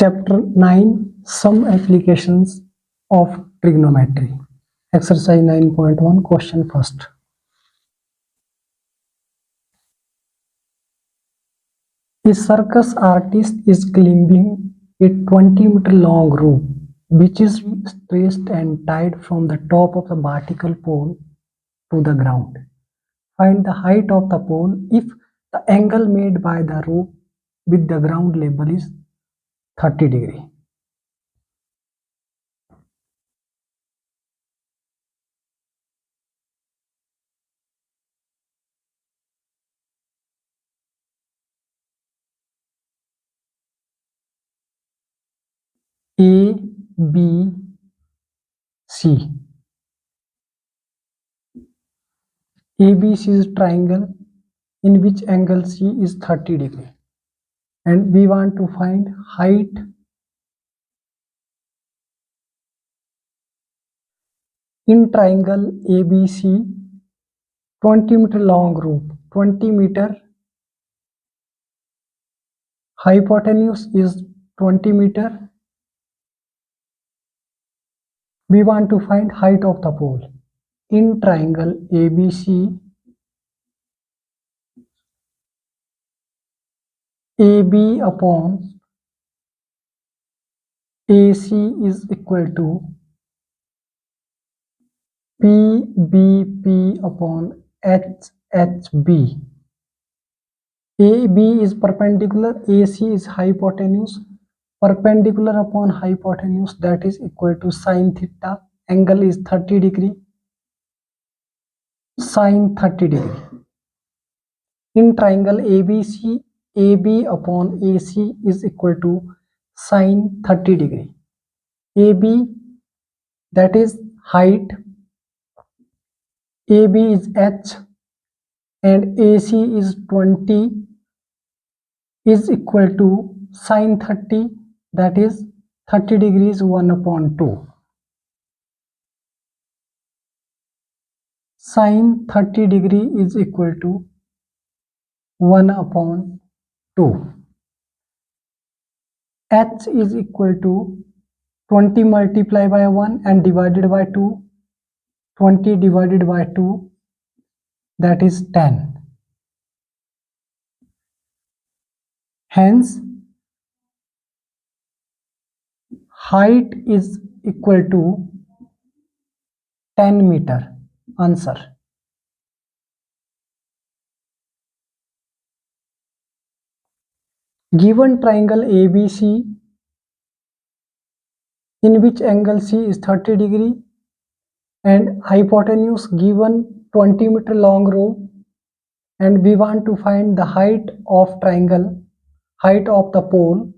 Chapter 9 Some Applications of Trigonometry. Exercise 9.1 Question first. A circus artist is climbing a 20-meter long rope which is traced and tied from the top of the vertical pole to the ground. Find the height of the pole if the angle made by the rope with the ground level is 30 degrees. A, B, C. ABC is triangle in which angle C is 30 degree, and we want to find height in triangle ABC. 20-meter long rope, 20 meter, hypotenuse is 20 meter. We want to find height of the pole in triangle ABC. AB upon AC is equal to PBP upon HHB. AB is perpendicular, AC is hypotenuse. Perpendicular upon hypotenuse, that is equal to sine theta. Angle is 30 degree. Sine 30 degree. In triangle ABC, AB upon AC is equal to sine 30 degree. AB, that is height. AB is H and AC is 20, is equal to sine 30, that is 30 degrees 1 upon 2. Sine 30 degree is equal to 1 upon 2. H is equal to 20 multiplied by 1 and divided by 2. 20 divided by 2, that is 10. Hence, height is equal to 10 meter. Answer. Given triangle ABC in which angle C is 30 degree and hypotenuse given 20 meter long rope, and we want to find the height of triangle, height of the pole.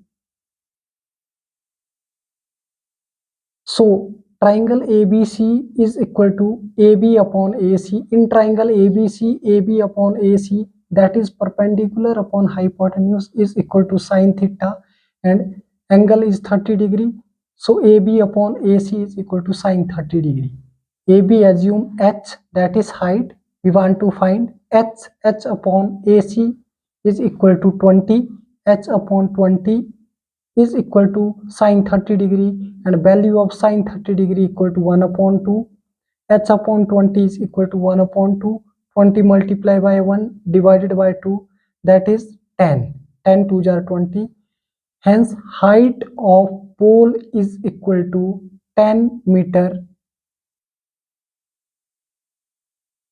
So triangle ABC is equal to AB upon AC. In triangle ABC, AB upon AC, that is perpendicular upon hypotenuse, is equal to sine theta and angle is 30 degree. So AB upon AC is equal to sine 30 degree. AB assume H, that is height. We want to find H upon AC is equal to 20. H upon 20 is equal to sine 30 degree, and value of sine 30 degree equal to 1 upon 2. H upon 20 is equal to 1 upon 2. 20 multiplied by 1 divided by 2, that is 10. 10 2s are 20. Hence, height of pole is equal to 10 meter.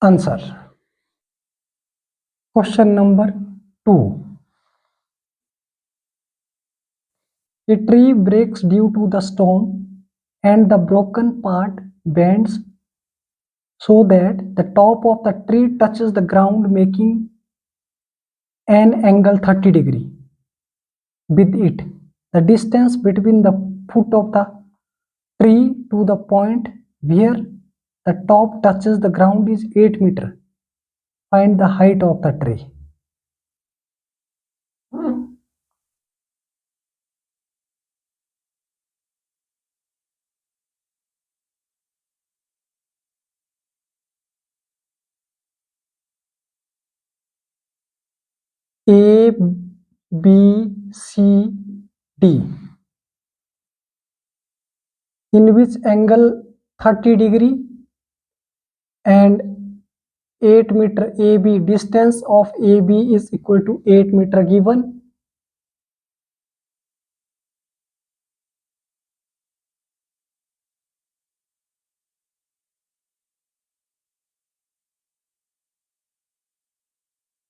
Answer. Question number 2. A tree breaks due to the storm and the broken part bends so that the top of the tree touches the ground, making an angle 30 degree with it. The distance between the foot of the tree to the point where the top touches the ground is 8 meter. Find the height of the tree. A, B, C, D. in which angle 30 degree, and 8 meter AB, distance of AB is equal to 8 meter given.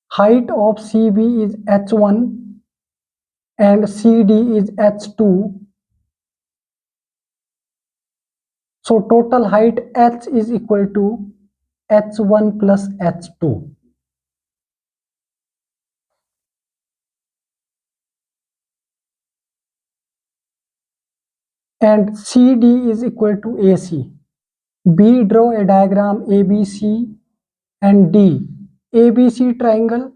Height of CB is H1 and CD is H2. So total height H is equal to H1 plus H2. And CD is equal to AC. B, draw a diagram ABC and D. ABC triangle,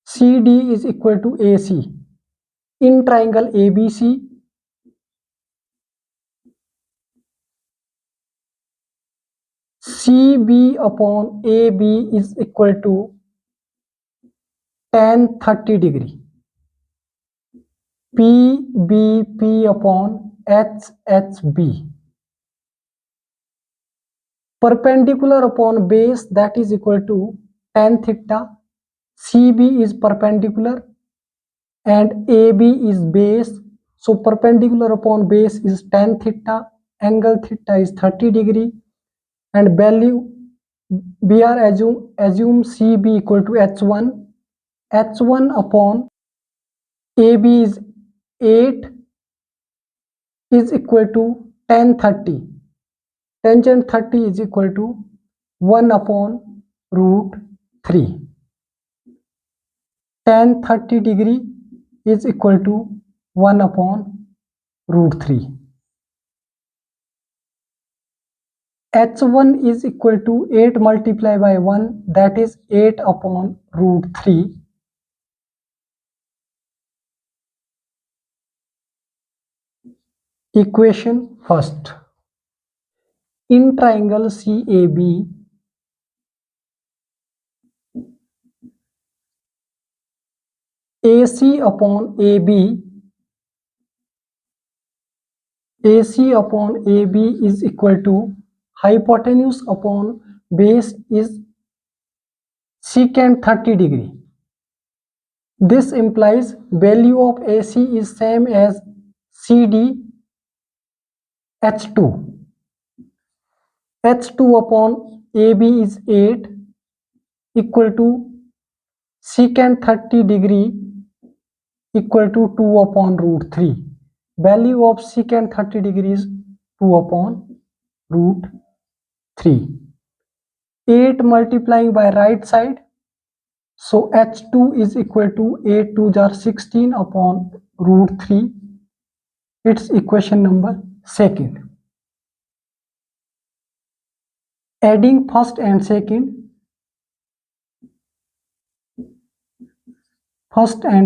CD is equal to AC. In triangle ABC, CB upon AB is equal to tan 30 degree. PBP upon HHB. Perpendicular upon base, that is equal to tan theta. CB is perpendicular and AB is base. So perpendicular upon base is tan theta. Angle theta is 30 degree. And value BR assume CB equal to H1. H1 upon AB is 8 is equal to tan 30. Tangent 30 is equal to 1 upon root 3. Tan 30 degree is equal to 1 upon root 3. H1 is equal to 8 multiplied by 1, that is 8 upon root 3. Equation first. In triangle CAB, AC upon AB is equal to hypotenuse upon base is secant 30 degree. This implies value of AC is same as CD H2. H2 upon AB is 8 equal to secant 30 degree equal to 2 upon root 3. Value of secant 30 degree is 2 upon root 3. 8 multiplying by right side. So H2 is equal to 8 2 jar 16 upon root 3. It's equation number second. Adding first and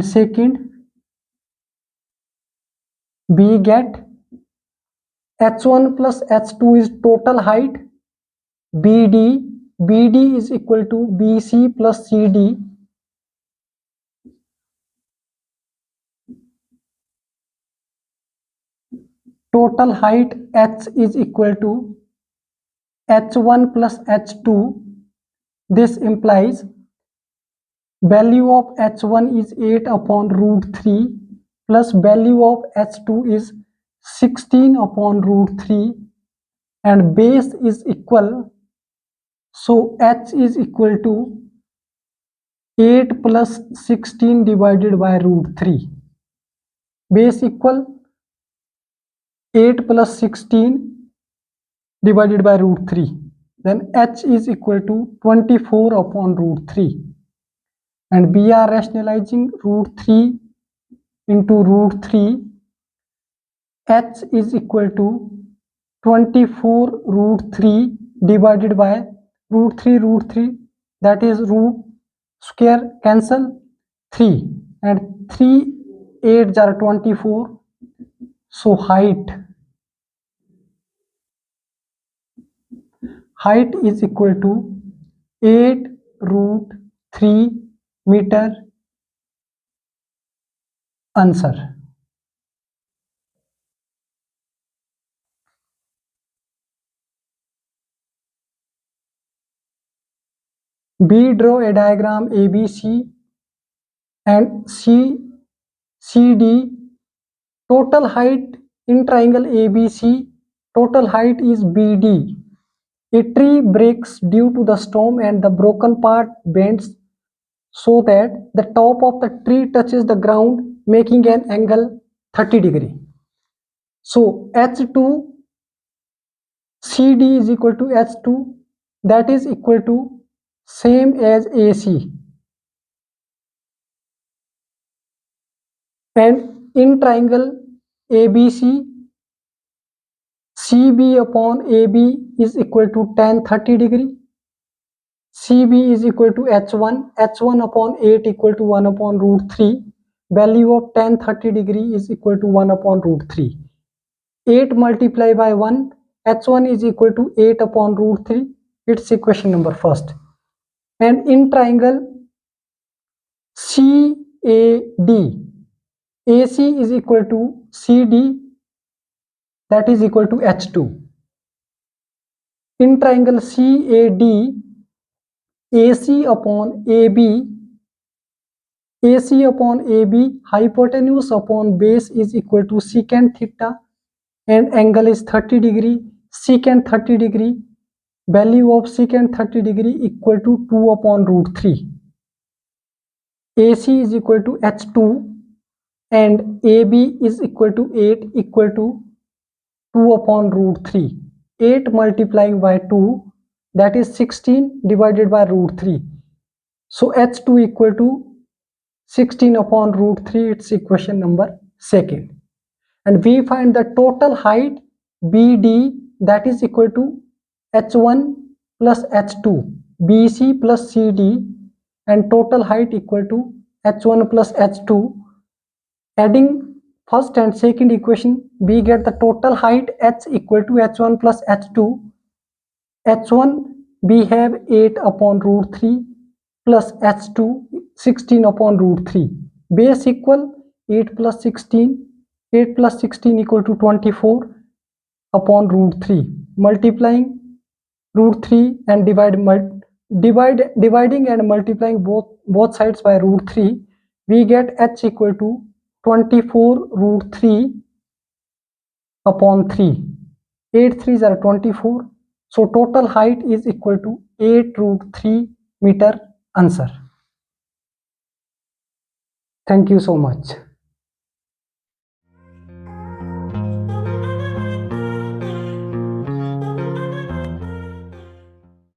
second, we get H1 plus H2 is total height. BD is equal to BC plus CD. Total height H is equal to H1 plus H2. This implies value of H1 is 8 upon root 3 plus value of H2 is 16 upon root 3 and base is equal. So H is equal to 8 plus 16 divided by root 3. Base equal 8 plus 16 divided by root 3. Then H is equal to 24 upon root 3. And we are rationalizing root 3 into root 3. H is equal to 24 root 3 divided by root 3, that is root square cancel 3 and 3 8 are 24. So height is equal to 8 root 3 meter. Answer. B. Draw a diagram ABC and CD. Total height in triangle ABC, total height is BD. A tree breaks due to the storm and the broken part bends so that the top of the tree touches the ground, making an angle 30 degree. So H2 CD is equal to H2, that is equal to same as AC. And in triangle ABC, CB upon AB is equal to tan 30 degree. CB is equal to H1. H1 upon 8 equal to 1 upon root 3. Value of tan 30 degree is equal to 1 upon root 3. 8 multiplied by 1. H1 is equal to 8 upon root 3. It's equation number first. And in triangle CAD, AC is equal to CD, that is equal to H2. In triangle CAD, AC upon AB, hypotenuse upon base is equal to secant theta, and angle is 30 degree. Secant 30 degree, value of secant 30 degree equal to 2 upon root 3. AC is equal to H2 and AB is equal to 8 equal to 2 upon root 3. 8 multiplying by 2, that is 16 divided by root 3. So H2 equal to 16 upon root 3, it's equation number second. And we find the total height BD, that is equal to H1 plus H2, BC plus CD, and total height equal to H1 plus H2. Adding first and second equation, we get the total height H equal to H1 plus H2. H1 we have 8 upon root 3 plus H2 16 upon root 3. Base equal 8 plus 16. 8 plus 16 equal to 24 upon root 3. Multiplying root 3 and dividing and multiplying both sides by root 3, we get H equal to 24 root 3 upon 3. 8 3s are 24. So total height is equal to 8 root 3 meter. Answer. Thank you so much.